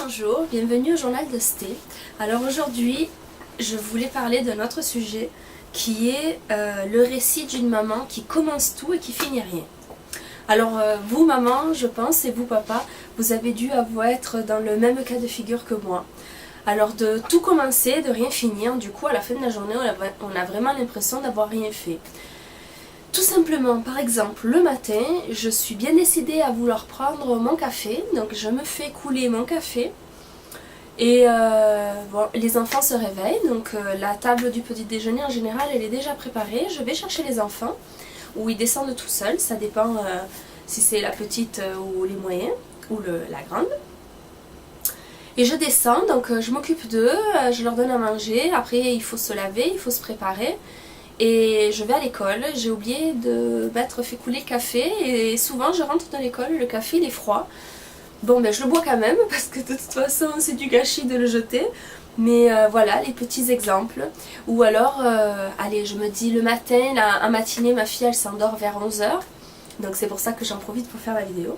Bonjour, bienvenue au journal de Sté. Alors aujourd'hui, je voulais parler d'un autre sujet qui est le récit d'une maman qui commence tout et qui finit rien. Alors vous maman, je pense, et vous papa, vous avez dû être dans le même cas de figure que moi. Alors de tout commencer, de rien finir, du coup à la fin de la journée on a vraiment l'impression d'avoir rien fait. Tout simplement, par exemple, le matin, je suis bien décidée à vouloir prendre mon café, donc je me fais couler mon café. Et bon, les enfants se réveillent, donc la table du petit déjeuner en général elle est déjà préparée. Je vais chercher les enfants, ou ils descendent tout seuls, ça dépend si c'est la petite ou les moyens, ou la grande. Et je descends, donc je m'occupe d'eux, je leur donne à manger, après il faut se laver, il faut se préparer. Et je vais à l'école, j'ai oublié de m'être fait couler le café et souvent je rentre dans l'école, le café il est froid. Bon ben je le bois quand même parce que de toute façon c'est du gâchis de le jeter. Mais voilà les petits exemples. Ou alors, allez je me dis le matin, en matinée ma fille elle s'endort vers 11h. Donc c'est pour ça que j'en profite pour faire la vidéo.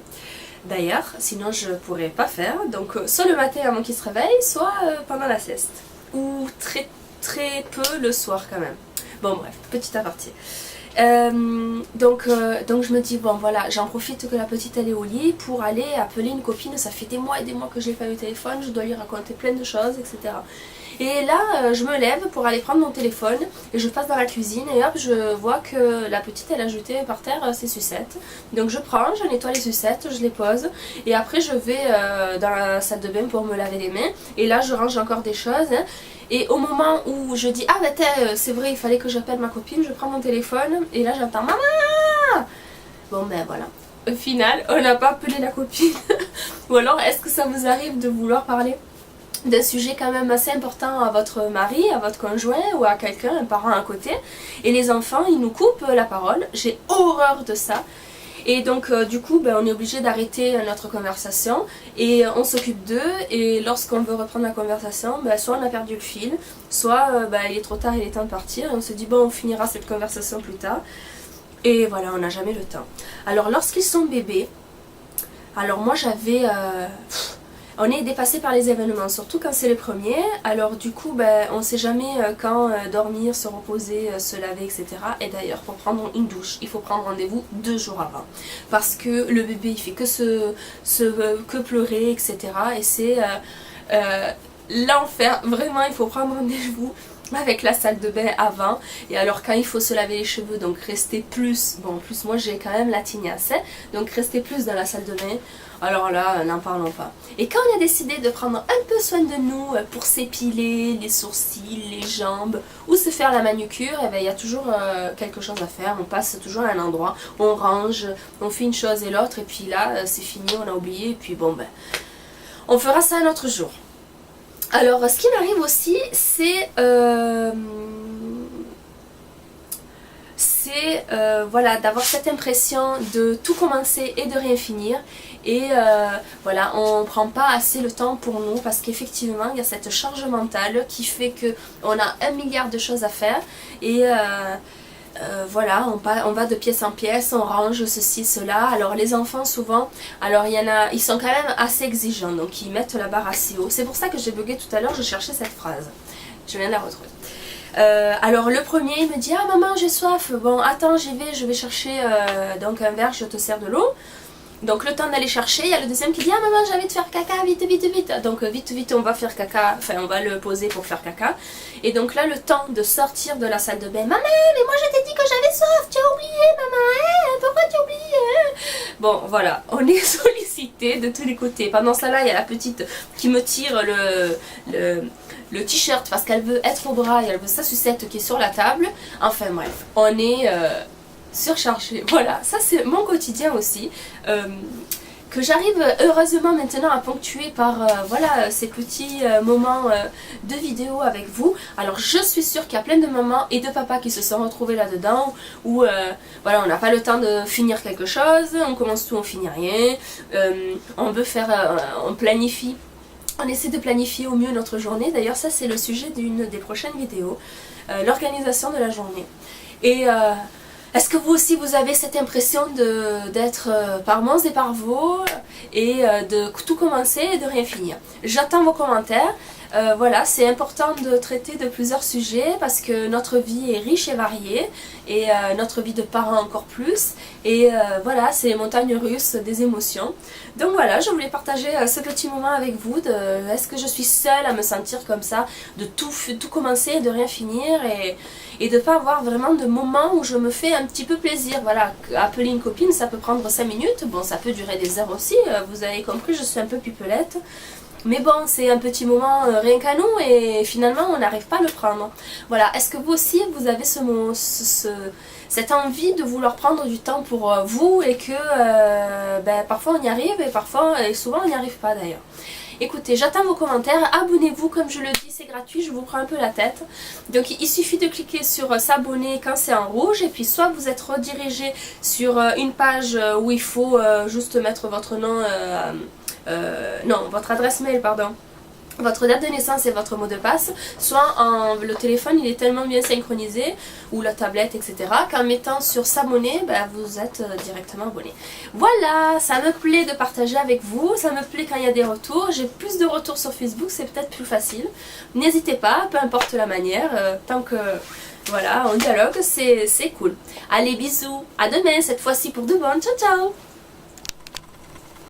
D'ailleurs, sinon je pourrais pas faire. Donc soit le matin avant qu'il se réveille, soit pendant la sieste. Ou très peu le soir quand même. Bon bref, petit aparté. Donc je me dis bon voilà, j'en profite que la petite elle est au lit pour aller appeler une copine. Ça fait des mois et des mois que je l'ai pas eu au téléphone, je dois lui raconter plein de choses, etc. Et là je me lève pour aller prendre mon téléphone et je passe dans la cuisine et hop je vois que la petite elle a jeté par terre ses sucettes. Donc je prends, je nettoie les sucettes, je les pose et après je vais dans la salle de bain pour me laver les mains. Et là je range encore des choses. Et au moment où je dis ah bah c'est vrai il fallait que j'appelle ma copine, je prends mon téléphone et là j'entends maman. Bon ben voilà, au final on n'a pas appelé la copine. Ou alors est-ce que ça vous arrive de vouloir parler d'un sujet quand même assez important à votre mari, à votre conjoint ou à quelqu'un, un parent à côté, et les enfants ils nous coupent la parole, j'ai horreur de ça. Et donc du coup ben, on est obligé d'arrêter notre conversation et on s'occupe d'eux et lorsqu'on veut reprendre la conversation, ben, soit on a perdu le fil, soit ben, il est trop tard, il est temps de partir et on se dit bon on finira cette conversation plus tard. Et voilà, on n'a jamais le temps. Alors lorsqu'ils sont bébés, alors moi j'avais... on est dépassé par les événements, surtout quand c'est les premiers. Alors du coup, ben, on ne sait jamais quand dormir, se reposer, se laver, etc. Et d'ailleurs, pour prendre une douche, il faut prendre rendez-vous 2 jours avant. Parce que le bébé, il fait que pleurer, etc. Et c'est l'enfer. Vraiment, il faut prendre rendez-vous avec la salle de bain avant. Et alors quand il faut se laver les cheveux, donc rester plus, bon en plus moi j'ai quand même la tignasse, hein, donc rester plus dans la salle de bain, alors là n'en parlons pas. Et quand on a décidé de prendre un peu soin de nous pour s'épiler les sourcils, les jambes ou se faire la manucure, et ben, il y a toujours quelque chose à faire, on passe toujours à un endroit, on range, on fait une chose et l'autre et puis là c'est fini, on a oublié et puis bon ben on fera ça un autre jour. Alors ce qui m'arrive aussi c'est voilà, d'avoir cette impression de tout commencer et de rien finir et voilà, on ne prend pas assez le temps pour nous parce qu'effectivement il y a cette charge mentale qui fait qu'on a 1 milliard de choses à faire et voilà, on va de pièce en pièce, on range ceci, cela. Alors les enfants souvent, alors il y en a, ils sont quand même assez exigeants, donc ils mettent la barre assez haut. C'est pour ça que j'ai bugué tout à l'heure, je cherchais cette phrase. Je viens de la retrouver. Alors le premier il me dit ah maman j'ai soif, bon attends j'y vais, je vais chercher donc un verre, je te sers de l'eau. Donc le temps d'aller chercher, il y a le deuxième qui dit ah maman j'ai envie de faire caca, vite vite vite. Donc vite on va faire caca, enfin on va le poser pour faire caca. Et donc là le temps de sortir de la salle de bain, maman mais moi je t'ai dit que j'avais soif, tu as oublié maman, hein, pourquoi tu as oublié hein? Bon voilà, on est sollicité de tous les côtés. Pendant ça là il y a la petite qui me tire le t-shirt parce qu'elle veut être au bras et elle veut sa sucette qui est sur la table. Enfin bref, on est... surchargée. Voilà, ça c'est mon quotidien aussi, que j'arrive heureusement maintenant à ponctuer par voilà, ces petits moments de vidéo avec vous. Alors je suis sûre qu'il y a plein de mamans et de papas qui se sont retrouvés là-dedans où voilà, on n'a pas le temps de finir quelque chose, on commence tout, on finit rien, on veut faire, on planifie. On essaie de planifier au mieux notre journée. D'ailleurs ça c'est le sujet d'une des prochaines vidéos, l'organisation de la journée. Et Est-ce que vous aussi vous avez cette impression d'être par Mons et par Vaux et de tout commencer et de rien finir? J'attends vos commentaires. Voilà, c'est important de traiter de plusieurs sujets parce que notre vie est riche et variée et notre vie de parents encore plus. Et voilà, c'est les montagnes russes des émotions. Donc voilà, je voulais partager ce petit moment avec vous. Est-ce que je suis seule à me sentir comme ça, de tout commencer et de rien finir et de ne pas avoir vraiment de moments où je me fais un petit peu plaisir. Voilà, appeler une copine, ça peut prendre 5 minutes. Bon, ça peut durer des heures aussi. Vous avez compris, je suis un peu pipelette. Mais bon, c'est un petit moment rien qu'à nous et finalement on n'arrive pas à le prendre. Voilà, est-ce que vous aussi vous avez cette envie de vouloir prendre du temps pour vous et que parfois on y arrive et souvent on n'y arrive pas d'ailleurs. Écoutez, j'attends vos commentaires, abonnez-vous comme je le dis, c'est gratuit, je vous prends un peu la tête. Donc il suffit de cliquer sur s'abonner quand c'est en rouge et puis soit vous êtes redirigé sur une page où il faut juste mettre votre nom... non, votre adresse mail, pardon, votre date de naissance et votre mot de passe, soit le téléphone il est tellement bien synchronisé, ou la tablette, etc., qu'en mettant sur s'abonner, vous êtes directement abonné. Voilà, ça me plaît de partager avec vous, ça me plaît quand il y a des retours, j'ai plus de retours sur Facebook, c'est peut-être plus facile. N'hésitez pas, peu importe la manière, tant que... Voilà, on dialogue, c'est cool. Allez, bisous, à demain, cette fois-ci pour de bon, ciao ciao.